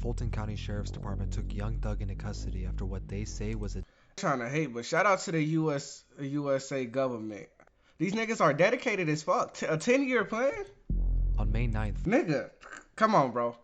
Fulton County Sheriff's Department took Young Thug into custody after what they say was a Trying to hate, but shout out to the USA government. These niggas are dedicated as fuck. A 10-year plan? On May 9th. Nigga, come on, bro.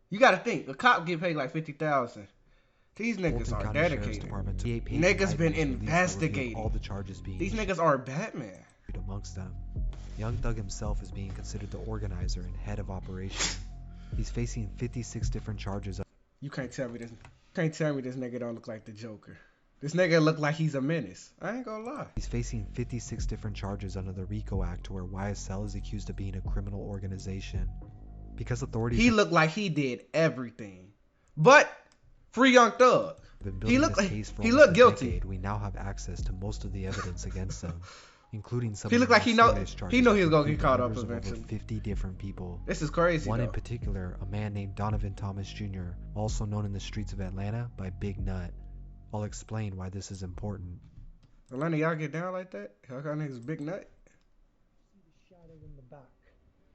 You gotta think. A cop get paid like $50,000. These niggas Fulton are County dedicated. Department Niggas been investigating. All the charges being These niggas are Batman. Amongst them, Young Thug himself is being considered the organizer and head of operation. He's facing 56 different charges. You can't tell me this. Can't tell me this nigga don't look like the Joker. This nigga look like he's a menace. I ain't gonna lie. He's facing 56 different charges under the RICO Act, where YSL is accused of being a criminal organization. Because authorities... He looked like he did everything. But, free Young Thug. He looked guilty. Decade, we now have access to most of the evidence against him, including some he looked like he know he was gonna get caught up eventually. 50 different people. This is crazy. One in particular, a man named Donovan Thomas Jr., also known in the streets of Atlanta by Big Nut. I'll explain why this is important. Atlanta, y'all get down like that? Y'all got niggas Big Nut? Shadow in the back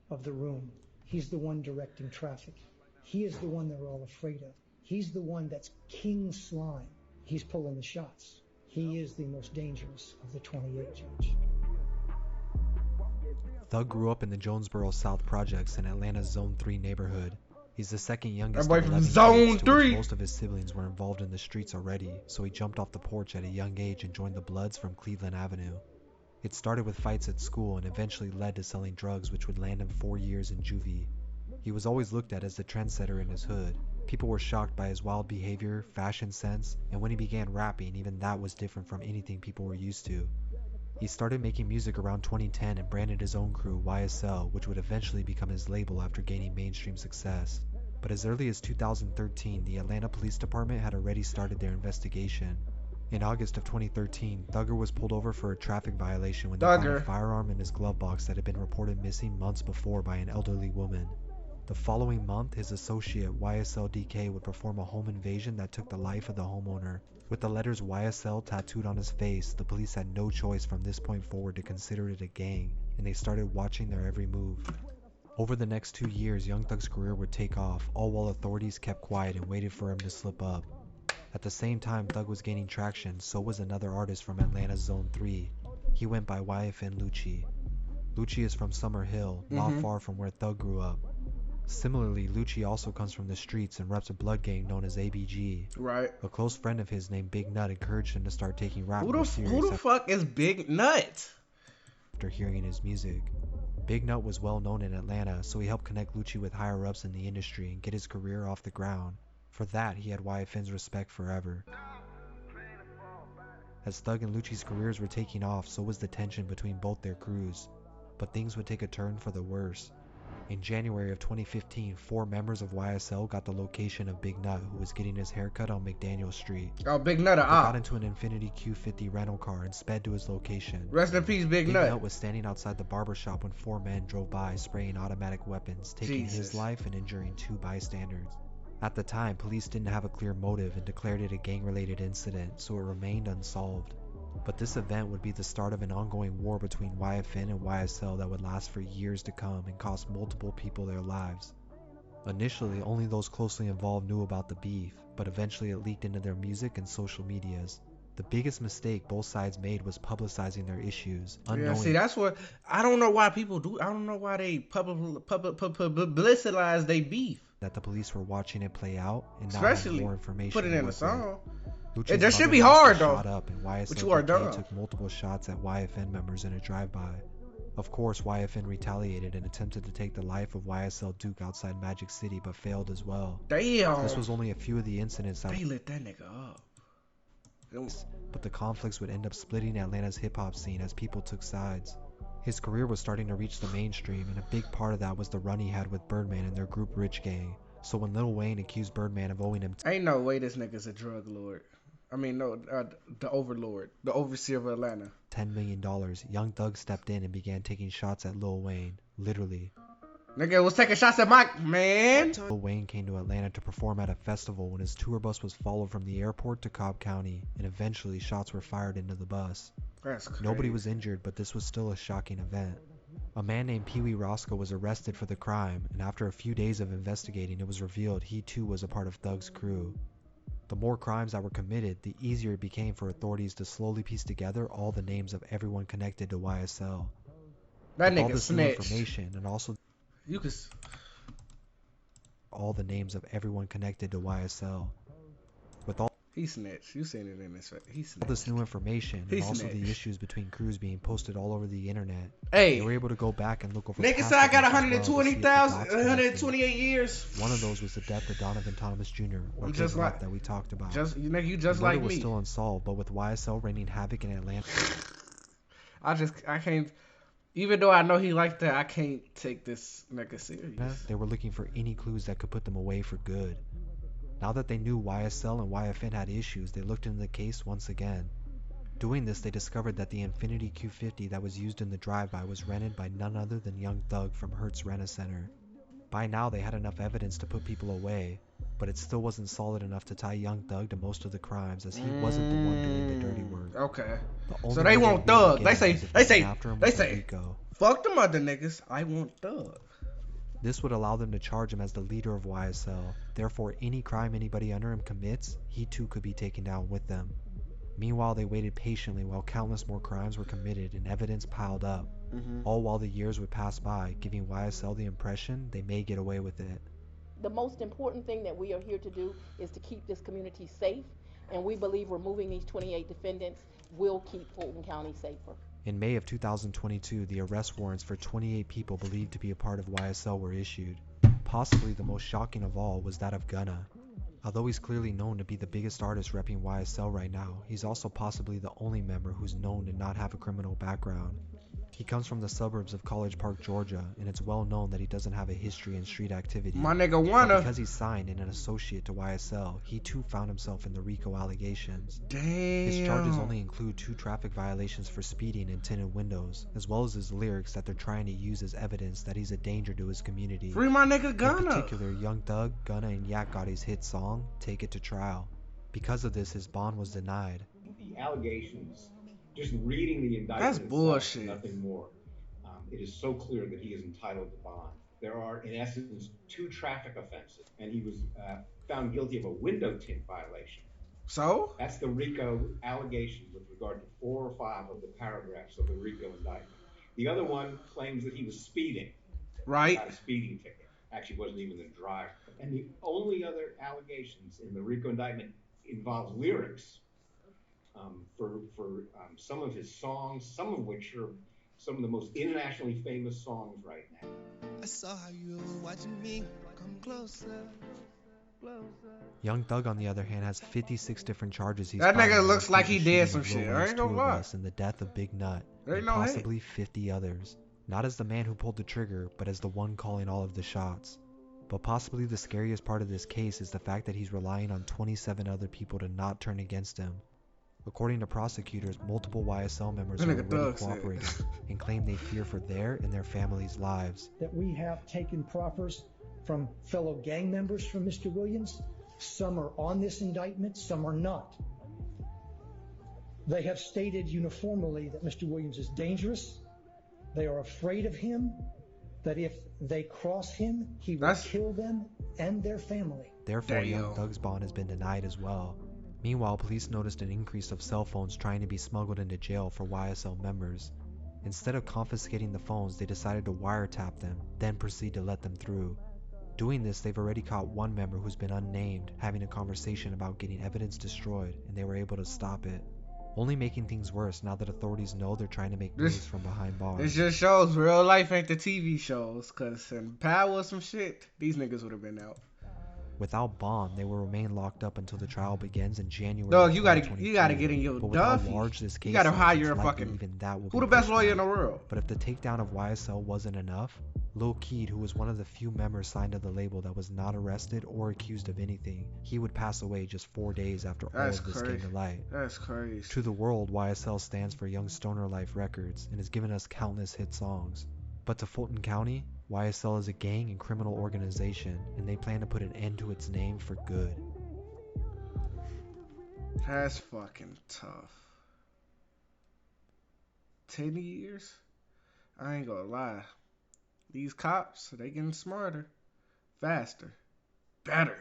of the room. He's the one directing traffic. He is the one they're all afraid of. He's the one that's King Slime. He's pulling the shots. He is the most dangerous of the 28, Judge. Thug grew up in the Jonesboro South Projects in Atlanta's Zone 3 neighborhood. He's the second youngest of 11 Zone 3. Most of his siblings were involved in the streets already, so he jumped off the porch at a young age and joined the Bloods from Cleveland Avenue. It started with fights at school and eventually led to selling drugs, which would land him 4 years in juvie. He was always looked at as the trendsetter in his hood. People were shocked by his wild behavior, fashion sense, and when he began rapping, even that was different from anything people were used to. He started making music around 2010 and branded his own crew, YSL, which would eventually become his label after gaining mainstream success. But as early as 2013, the Atlanta Police Department had already started their investigation. In August of 2013, Thugger was pulled over for a traffic violation when they found a firearm in his glove box that had been reported missing months before by an elderly woman. The following month, his associate YSL DK would perform a home invasion that took the life of the homeowner. With the letters YSL tattooed on his face, the police had no choice from this point forward to consider it a gang, and they started watching their every move. Over the next 2 years, Young Thug's career would take off, all while authorities kept quiet and waited for him to slip up. At the same time Thug was gaining traction, so was another artist from Atlanta's Zone 3. He went by YFN Lucci. Lucci is from Summer Hill, not far from where Thug grew up. Similarly, Lucci also comes from the streets and reps a blood gang known as ABG. Right. A close friend of his named Big Nut encouraged him to start taking rap more serious. Who the fuck is Big Nut? After hearing his music. Big Nut was well known in Atlanta, so he helped connect Lucci with higher ups in the industry and get his career off the ground. For that, he had YFN's respect forever. As Thug and Lucci's careers were taking off, so was the tension between both their crews. But things would take a turn for the worse. In January of 2015, 4 members of YSL got the location of Big Nut, who was getting his haircut on McDaniel Street. Oh, Big Nut, got into an Infiniti Q50 rental car and sped to his location. Rest in peace, Big Nut. Big Nut was standing outside the barbershop when 4 men drove by, spraying automatic weapons, taking his life and injuring 2 bystanders. At the time, police didn't have a clear motive and declared it a gang-related incident, so it remained unsolved. But this event would be the start of an ongoing war between YFN and YSL that would last for years to come and cost multiple people their lives. Initially, only those closely involved knew about the beef, but eventually it leaked into their music and social medias. The biggest mistake both sides made was publicizing their issues. Yeah, see, that's what I don't know why people do. I don't know why they publicize they beef. That the police were watching it play out and not especially more information. Put it in a song. Lucci's that should be hard though. Up and YSL but you are dumb. Took multiple shots at YFN members in a drive-by. Of course, YFN retaliated and attempted to take the life of YSL Duke outside Magic City, but failed as well. Damn. This was only a few of the incidents that they lit that nigga up. But the conflicts would end up splitting Atlanta's hip-hop scene as people took sides. His career was starting to reach the mainstream, and a big part of that was the run he had with Birdman and their group Rich Gang. So when Lil Wayne accused Birdman of owing him ain't no way this nigga's a drug lord. I mean, no, the overlord, the overseer of Atlanta. $10 million, Young Thug stepped in and began taking shots at Lil Wayne, literally. Nigga was taking shots at my man. Lil Wayne came to Atlanta to perform at a festival when his tour bus was followed from the airport to Cobb County, and eventually shots were fired into the bus. That's crazy. Nobody was injured, but this was still a shocking event. A man named Pee Wee Roscoe was arrested for the crime, and after a few days of investigating, it was revealed he too was a part of Thug's crew. The more crimes that were committed, the easier it became for authorities to slowly piece together all the names of everyone connected to YSL. That With all nigga this new snitched. information, and also You could. all the names of everyone connected to YSL. With all He snitched. You seen it in his face. He snitched. this new information, He and also the snitched. issues between crews being posted all over the internet, Hey, they were able to go back and look over nigga past said I got events as well to see if the dots 128 years. connected. One of those was the death of Donovan Thomas Jr., or I'm Big just like Nut that we talked about. you just The like murder was me. still unsolved, but with YSL raining havoc in Atlanta, I can't. Even though I know he like that, I can't take this nigga serious. they were looking for any clues that could put them away for good. Now that they knew YSL and YFN had issues, they looked into the case once again. Doing this, they discovered that the Infiniti Q50 that was used in the drive-by was rented by none other than Young Thug from Hertz Rent-A-Center. By now, they had enough evidence to put people away, but it still wasn't solid enough to tie Young Thug to most of the crimes, as he wasn't the one doing the dirty work. Okay. The So only they way want really Thug. get They him say, was if they went say, after him they with a say, RICO. fuck them other niggas. I want Thug. This would allow them to charge him as the leader of YSL. Therefore, any crime anybody under him commits, he too could be taken down with them. Meanwhile, they waited patiently while countless more crimes were committed and evidence piled up, all while the years would pass by, giving YSL the impression they may get away with it. The most important thing that we are here to do is to keep this community safe, and we believe removing these 28 defendants will keep Fulton County safer. In May of 2022, the arrest warrants for 28 people believed to be a part of YSL were issued. Possibly the most shocking of all was that of GUNNA. Although he's clearly known to be the biggest artist repping YSL right now, he's also possibly the only member who's known to not have a criminal background. He comes from the suburbs of College Park, Georgia, and it's well known that he doesn't have a history in street activity. My nigga But wanna. because he's signed and an associate to YSL, he too found himself in the RICO allegations. Damn. His charges only include 2 traffic violations for speeding and tinted windows, as well as his lyrics that they're trying to use as evidence that he's a danger to his community. Free my nigga In Gunna. particular, Young Thug, Gunna, and Yak Gotti's hit song, Take It to Trial. Because of this, his bond was denied. The allegations, just reading the indictment That's itself, bullshit. nothing more. It is so clear that he is entitled to bond. There are, in essence, 2 traffic offenses, and he was found guilty of a window tint violation. So? That's the RICO allegation with regard to 4 or 5 of the paragraphs of the RICO indictment. The other one claims that he was speeding. Right. Got a speeding ticket. Actually wasn't even the driver. And the only other allegations in the RICO indictment involve lyrics for some of his songs, some of which are some of the most internationally famous songs right now. I saw how you were watching me. Come closer, closer. Young Thug, on the other hand, has 56 different charges he's That nigga filing, looks like he including did shooting some of shit. Lil I Wayne's ain't gonna 2 of lie. Us and the death of Big Nut, There ain't and no hate. possibly 50 others. Not as the man who pulled the trigger, but as the one calling all of the shots. But possibly the scariest part of this case is the fact that he's relying on 27 other people to not turn against him. According to prosecutors, multiple YSL members That are nigga already Thug said. cooperating and claim they fear for their and their families' lives. That we have taken proffers from fellow gang members from Mr. Williams. Some are on this indictment, some are not. They have stated uniformly that Mr. Williams is dangerous. They are afraid of him, that if they cross him, he will kill them and their family. Therefore, Young Thug's bond has been denied as well. Meanwhile, police noticed an increase of cell phones trying to be smuggled into jail for YSL members. Instead of confiscating the phones, they decided to wiretap them, then proceed to let them through. Doing this, they've already caught one member who's been unnamed having a conversation about getting evidence destroyed, and they were able to stop it. Only making things worse now that authorities know they're trying to make moves from behind bars. It just shows real life ain't the TV shows, cause in power or some shit, these niggas would have been out. Without bond, they will remain locked up until the trial begins in January. Dog, of you gotta 2022. get in your But with how Duffy. large this case You gotta is, hire it's your likely fucking. even that will Who be the best pushed lawyer in back. the world? But if the takedown of YSL wasn't enough, Lil Keed, who was one of the few members signed to the label that was not arrested or accused of anything, he would pass away just 4 days after all That's of this crazy. came to light. That's crazy. To the world, YSL stands for Young Stoner Life Records and has given us countless hit songs. But to Fulton County, YSL is a gang and criminal organization, and they plan to put an end to its name for good. That's fucking tough. 10 years? I ain't gonna lie. These cops, they getting smarter, faster, better.